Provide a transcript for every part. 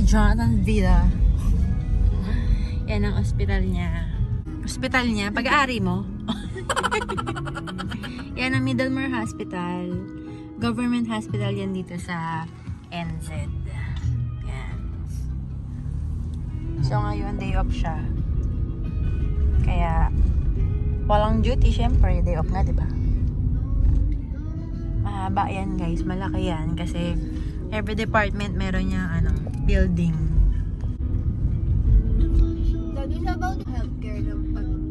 Jonathan Vida. Yan ang ospital niya. Ospital niya? Pag-aari mo? Yan ang Middlemore Hospital. Government hospital yan dito sa NZ. Yan. So ngayon, day off siya. Kaya, walang duty, syempre. Day off nga, diba? Mahaba yan, guys. Malaki yan. Kasi, every department meron niya, building. That is about healthcare ng ano.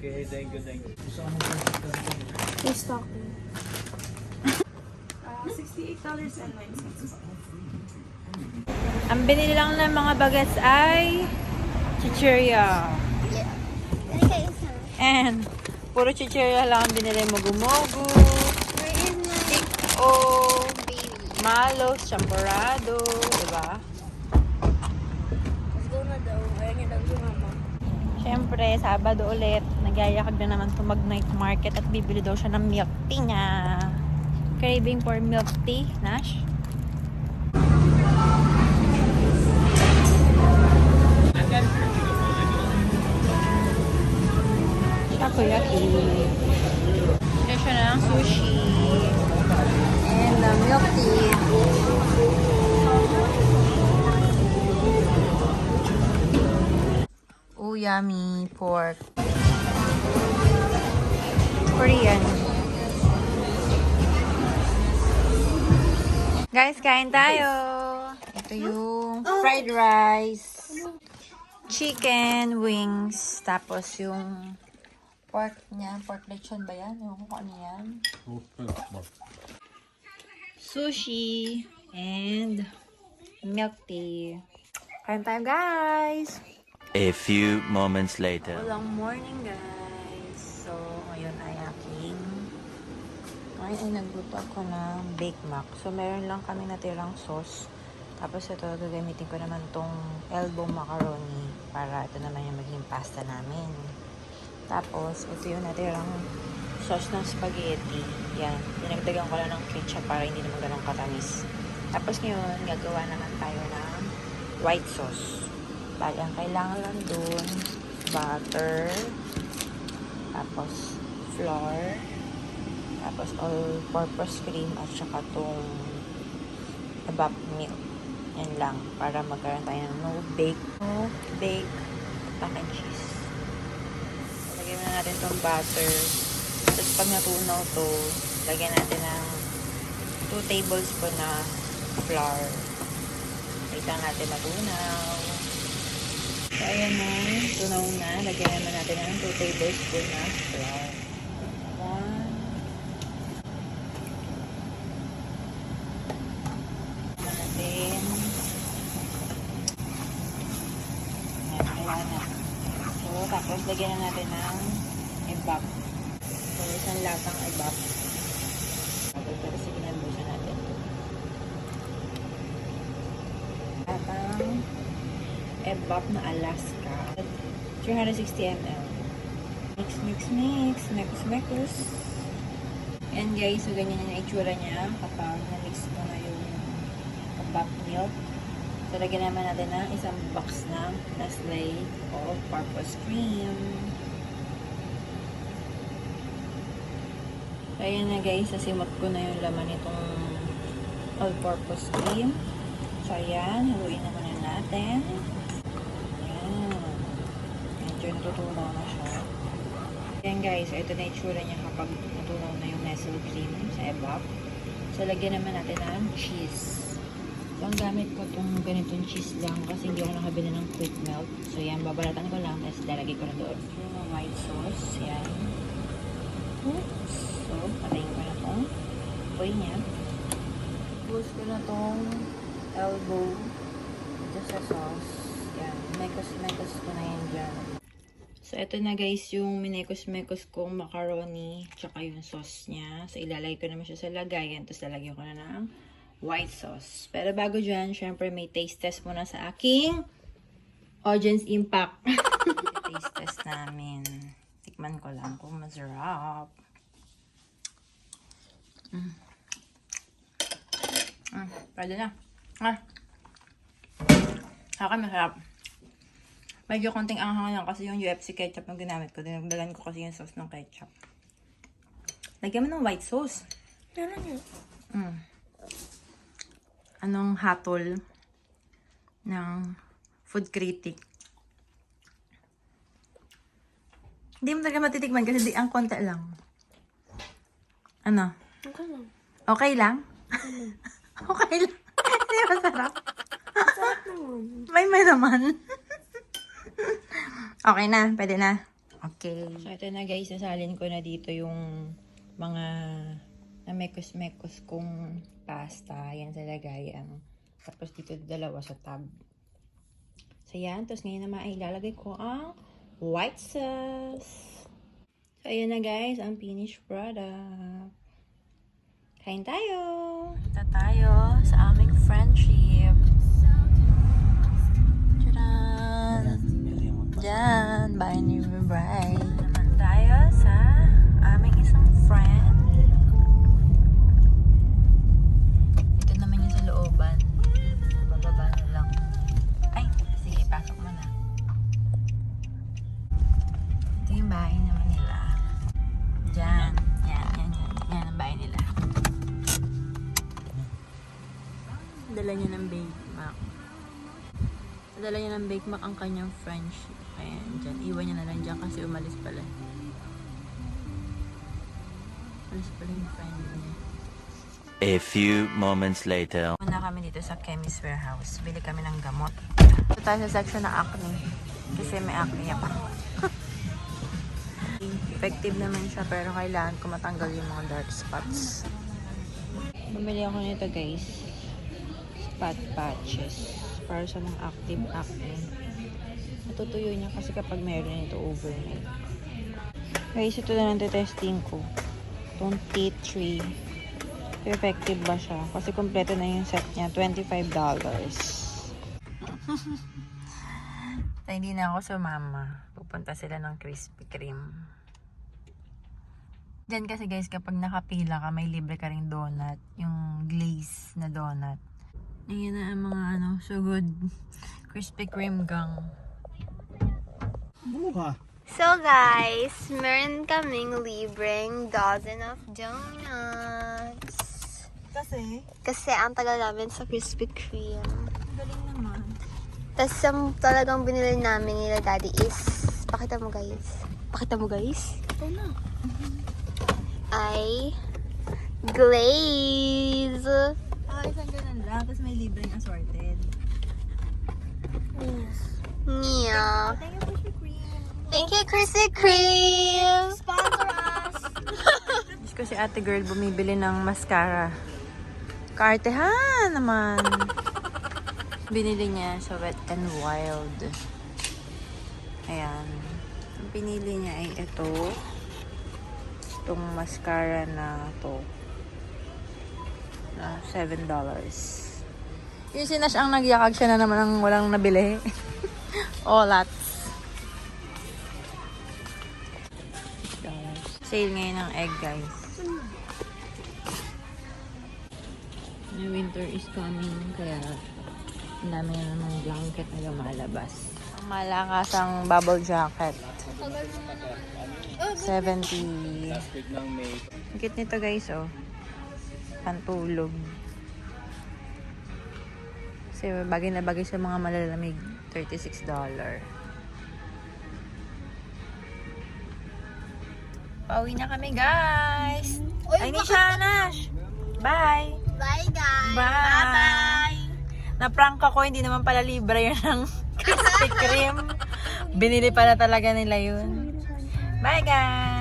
Okay, thank you. Please talk to me. $68.09. Ang binili lang ng mga bagets ay chichirya. Yeah. Ano kayo sa? And, puro chichirya lang ang binili mo. Gumogu, Where is my o baby? malos, champorado, diba? Let's go na daw. Ayaw niya daw sumama. Siyempre, Sabado ulit, nagyayakag na naman ito mag-night market at bibili daw siya ng milk tea niya. Craving for milk tea, Nash? Takoyaki. Bili siya ng sushi. And milk tea. Yummy pork. Korean. Guys, kain tayo. Ito yung fried rice, chicken wings, tapos yung pork niya. Pork lechon ba yan? Ewan ko kung ano yan. Sushi and milk tea. Kain tayo, guys! A few moments later. Walang morning, guys. So, ngayon ay nagluto ako ng Bake Mac. So, meron lang kami natirang sauce. Tapos, ito, gagamitin ko naman tong elbow macaroni para ito naman yung maging pasta namin. Tapos, ito yung natirang sauce ng spaghetti. Yan. Dinagdagan ko lang ng ketchup para hindi naman ganun katamis. Tapos, ngayon, gagawa naman tayo ng white sauce. Bali, ang kailangan lang dun, butter, tapos flour, tapos all-purpose cream, at saka tong evap milk. Yan lang, para magkaroon tayo ng no bake, mac and cheese. Lagyan na natin tong butter. Tapos pag natunaw to, lagyan natin ng 2 tablespoon na flour. Wait lang natin matunaw. So, ayan na. Tunaw na. Lagyan naman natin ng 2 tablespoon na flour. 1. Natin. Ayan, wala na. So, tapos lagyan na natin ng evap. So, isang latang evap. Pero sige, nabusan natin. Latang evap na Alaska. 360 ml. Mix. And guys, so ganyan yung itsura niya kapag na-mix mo na yung evap milk. So, lagyan naman natin ng isang box ng Nestle all-purpose cream. So, ayan na guys, nasimot ko na yung laman nitong all-purpose cream. So, ayan, haluin naman na natin. Medyo natutunaw na siya. Ayan guys, ito na itsura niya kapag natunaw na yung Nestle cream sa evap. So, lagyan naman natin ng cheese. So, ang gamit ko itong ganitong cheese lang kasi hindi ako nakabili ng quick melt. So, yan, babalatan ko lang tapos lalagay ko na doon. Yung white sauce, yan. Oops. So, patayin ko na itong apoy niya. Boost ko na itong elbow dito sa sauce. Yan, mekos ko na yan dyan. So, ito na guys yung minekos-mekos kong macaroni tsaka yung sauce niya. So, ilalagay ko naman siya sa lagayan. Tapos, lalagyan ko na ng white sauce. Pero bago dyan, syempre may taste test muna sa aking audience impact. Taste test namin. Tikman ko lang kung masarap. Pwede na. Sa akin masarap. Medyo konting anghang lang kasi yung UFC ketchup na ginamit ko. Dinagdagan ko kasi yung sauce ng ketchup. Lagyan mo ng white sauce. Anong hatol ng food critic? Hindi mo talaga matitikman kasi ang konti lang. Ano? Okay lang? Okay lang. Hindi masarap. May naman. Okay na, pwede na. Okay. So, ito na guys, nasalin ko na dito yung mga namekos-mekos kong pasta. Yan sa lagayan. Tapos dito dalawa sa tab. So, yan. Tapos ngayon naman ay ilalagay ko ang white sauce. So, ayan na guys, ang finished product. Kain tayo! Kita tayo sa aming friendship. Tcharan! Diyan, by New Bride. Naman tayo sa aming isang friend. Ito naman yung sa looban. Bababa na lang. Ay, sige, pasok mo na. Ito yung bahay naman nila. Diyan. Yan ang bahay nila. Dala niya ng Bake Mac. Dala niya ng Bake Mac ang kanyang friendship. Ayan, dyan. Iwan niya na lang dyan kasi umalis pala. Umalis pala yung friend niya. A few moments later. Muna kami dito sa Chemist Warehouse. Bili kami ng gamot. Ito tayo sa section na acne. Kasi may acne ako. Effective naman siya pero kailangan ko matanggal yung mga dark spots. Bumili ako nito guys. Spot patches. Para sa mga active acne. Natutuyo niya kasi kapag meron ito overnight. Guys, ito na lang testing ko. Itong tea tree. Effective ba siya? Kasi kompleto na yung set niya. $25. So, hindi na ako sumama. Pupunta sila ng Krispy Kreme. Diyan kasi guys, kapag nakapila ka, may libre ka ring donut. Yung glaze na donut. Ayan na ang mga so good Krispy Kreme gang. So guys, meron kaming libreng dozen of donuts. Kasi ang tagal namin sa Krispy Kreme. Galing naman. Tapos ang talagang binili namin nila daddy is, pakita mo guys. Ito na. Ay glaze. Isang ganun lang. Tapos may libreng assorted. Yeah. Thank you, Krispy Kreme. Thank you, Krispy Kreme. Sponsor us! Diyos ko si ate girl bumibili ng mascara. Kaartehan naman. Binili niya sa Wet n Wild. Ayan. Ang pinili niya ay ito. Itong mascara na to. Na $7. Yung si Nash ang nagyakag siya na naman ang walang nabili. Olats. Sale ngayon ng egg, guys. The winter is coming, kaya ang dami na naman blanket na lumalabas. Ang malakasang bubble jacket. 70. Plastic ng may. Ang cute nito guys, oh. Pantulog. Kasi bagay na bagay sa mga malalamig. $36. Pauwi na kami, guys! Ay, ni Shanash! Bye! Bye guys. Bye! Na-prank ako, hindi naman pala libre yun ng Krispy Kreme. Binili pala talaga nila yun. Bye, guys!